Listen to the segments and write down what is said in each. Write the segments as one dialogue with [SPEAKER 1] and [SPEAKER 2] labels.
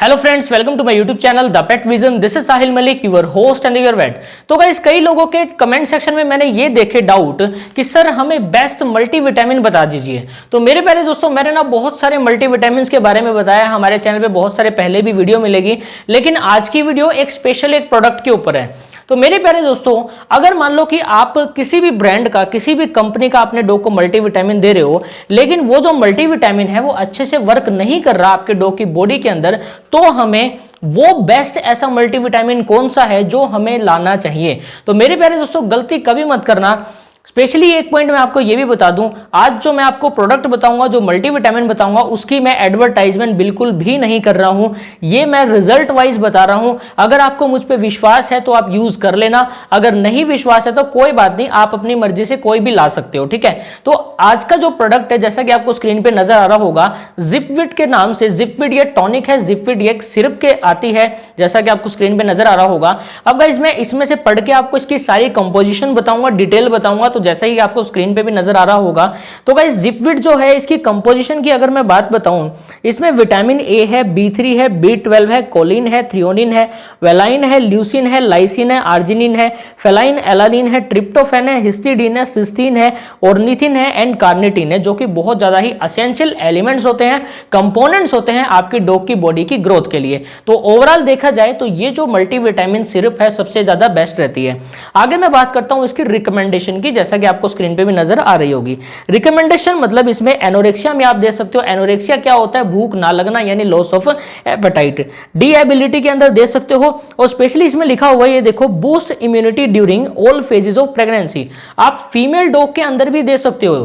[SPEAKER 1] Hello friends, welcome to my YouTube channel the pet vision. This is Sahil Malik, your host and your vet. तो guys, कई लोगों के comment section में मैंने ये देखे डाउट कि सर हमें बेस्ट मल्टीविटामिन बता दीजिए। तो मेरे प्यारे दोस्तों, मैंने ना बहुत सारे मल्टीविटामिन के बारे में बताया, हमारे चैनल पे बहुत सारे पहले भी वीडियो मिलेगी, लेकिन आज की वीडियो एक स्पेशल एक प्रोडक्ट के ऊपर है। तो मेरे प्यारे दोस्तों, अगर मान लो कि आप किसी भी ब्रांड का, किसी भी कंपनी का अपने डॉग को मल्टीविटामिन दे रहे हो, लेकिन वो जो मल्टीविटामिन है वो अच्छे से वर्क नहीं कर रहा आपके डॉग की बॉडी के अंदर, तो हमें वो बेस्ट ऐसा मल्टीविटामिन कौन सा है जो हमें लाना चाहिए। तो मेरे प्यारे दोस्तों, गलती कभी मत करना। स्पेशली एक पॉइंट मैं आपको ये भी बता दूं, आज जो मैं आपको प्रोडक्ट बताऊंगा, जो मल्टीविटामिन बताऊंगा, उसकी मैं एडवर्टाइजमेंट बिल्कुल भी नहीं कर रहा हूं। ये मैं रिजल्ट वाइज बता रहा हूं। अगर आपको मुझ पे विश्वास है तो आप यूज कर लेना, अगर नहीं विश्वास है तो कोई बात नहीं, आप अपनी मर्जी से कोई भी ला सकते हो, ठीक है। तो आज का जो प्रोडक्ट है, जैसा कि आपको स्क्रीन पे नजर आ रहा होगा, जिपविट के नाम से, जिपविट ये टॉनिक है, जिपविट ये सिरप के आती है, जैसा कि आपको स्क्रीन पे नजर आ रहा होगा। अब गाइस, मैं इसमें से पढ़ के आपको इसकी सारी कंपोजिशन बताऊंगा, डिटेल बताऊंगा। तो जैसा ही आपको स्क्रीन पे भी नजर आ रहा होगा, तो गाइस जिपविट जो है, इसकी कंपोजिशन की अगर मैं बात बताऊं, इसमें विटामिन ए है, B3 है, B12 है, कोलिन है, थ्रियोनिन है, वेलाइन है, ल्यूसिन है, लाइसिन है, आर्जिनिन है, फेलाइन, एलानिन है, ट्रिप्टोफैन है, हिस्टिडीन है, सिस्टीन है, ऑर्निथिन है एंड कार्निटिन है, जो कि बहुत ज्यादा ही एसेंशियल एलिमेंट्स होते हैं, कंपोनेंट्स होते हैं आपकी डॉग की बॉडी की ग्रोथ के लिए। तो ओवरऑल देखा जाए तो ये जो मल्टीविटामिन सिरप है सबसे ज्यादा बेस्ट रहती है। आगे मैं बात करता हूं इसकी रिकमेंडेशन की, जैसा कि आपको स्क्रीन पे भी नजर आ रही होगी। रिकमेंडेशन मतलब इसमें एनोरेक्सिया में आप दे सकते हो। एनोरेक्सिया क्या होता है? भूख ना लगना, यानी लॉस ऑफ एपेटाइट। डिएबिलिटी के अंदर दे सकते हो। और स्पेशली इसमें लिखा हुआ है, ये देखो, boost immunity during all phases of pregnancy. आप फीमेल डॉग के अंदर भी दे सकते हो,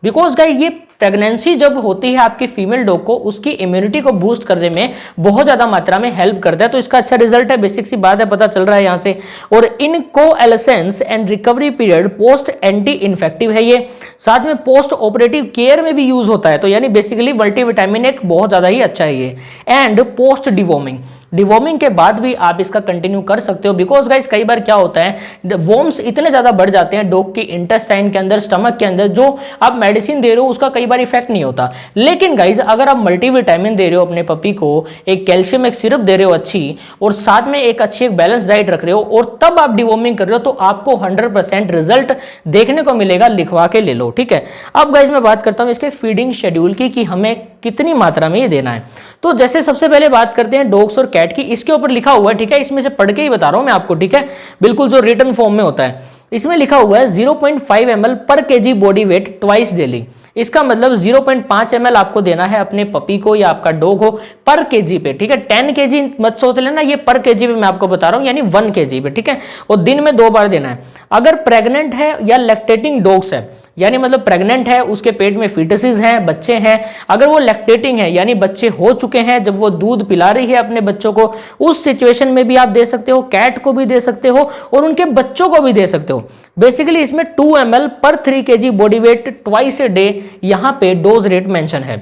[SPEAKER 1] बिकॉज गाइस ये प्रेगनेंसी जब होती है आपकी फीमेल डॉग को, उसकी इम्यूनिटी को बूस्ट करने में बहुत ज्यादा मात्रा में हेल्प करता है। तो इसका अच्छा रिजल्ट है, बेसिक सी बात है, पता चल रहा है यहां से। और in convalescence and recovery period post anti infective है ये, साथ में पोस्ट ऑपरेटिव केयर में भी यूज होता है। तो यानी बेसिकली मल्टीविटामिन एक बहुत ज्यादा ही अच्छा है ये। एंड पोस्ट डिवॉर्मिंग, डिवॉर्मिंग के बाद भी आप इसका कंटिन्यू कर सकते हो, बिकॉज गाइस कई बार क्या होता है, वॉर्म्स इतने ज्यादा बढ़ जाते हैं डॉग की इंटेस्टाइन के अंदर, स्टमक के अंदर, जो आप मेडिसिन दे रहे हो उसका कई बार इफेक्ट नहीं होता। लेकिन गाइस अगर आप मल्टीविटामिन दे रहे हो अपने पपी को, एक कैल्शियम एक सिरप दे रहे हो अच्छी, और साथ में एक अच्छी एक बैलेंस डाइट रख रहे हो, और तब आप डिवॉर्मिंग कर रहे हो, तो आपको 100% रिजल्ट देखने को मिलेगा। लिखवा के ले लो, ठीक है। अब गाइस मैं बात करता हूं इसके फीडिंग शेड्यूल की, कि हमें कितनी मात्रा में ये देना है। तो जैसे सबसे पहले बात करते हैं डॉग्स और कैट की। इसके ऊपर लिखा हुआ है, ठीक है, इसमें से पढ़ के ही बता रहा हूं मैं आपको, ठीक है, बिल्कुल जो रिटन फॉर्म में होता है। इसमें लिखा हुआ है 0.5 ml पर KG body weight twice daily. इसका मतलब 0.5 ml आपको देना है अपने पपी को या आपका डॉग हो पर केजी पे, ठीक है। 10 kg मत सोच लेना, ये पर केजी पे मैं आपको बता रहा हूं, यानी 1 kg पे, ठीक है। और दिन में 2 बार देना है। अगर प्रेग्नेंट है या लैक्टेटिंग डॉग्स है, यानी मतलब प्रेग्नेंट है, उसके पेट में फीटसेस हैं, बच्चे हैं, अगर वो लैक्टेटिंग है यानी बच्चे हो चुके हैं, जब वो दूध पिला रही है अपने बच्चों को, उस सिचुएशन में भी आप दे सकते हो। कैट को भी दे सकते हो और उनके बच्चों को भी दे सकते हो। बेसिकली इसमें 2 ml पर 3 kg body weight twice a day यहां पे डोज रेट मेंशन है।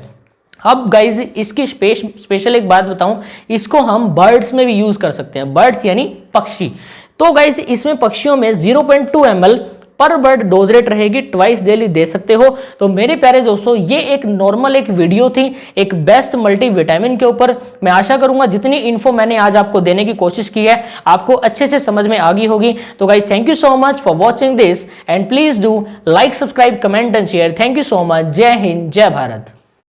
[SPEAKER 1] अब गाइज इसकी स्पेशल एक बात बताऊं, इसको हम बर्ड्स में भी यूज कर सकते हैं। बर्ड्स यानी पक्षी। तो गाइज इसमें पक्षियों में 0.2 ml पर बर्ड डोज रेट रहेगी, ट्वाइस डेली दे सकते हो। तो मेरे प्यारे दोस्तों, ये एक नॉर्मल एक वीडियो थी एक बेस्ट मल्टीविटामिन के ऊपर। मैं आशा करूंगा जितनी इन्फो मैंने आज आपको देने की कोशिश की है, आपको अच्छे से समझ में आ गई होगी। तो guys thank you so much for watching this and please do like, subscribe, comment and share. Thank you so much. जय हिंद, जय भारत।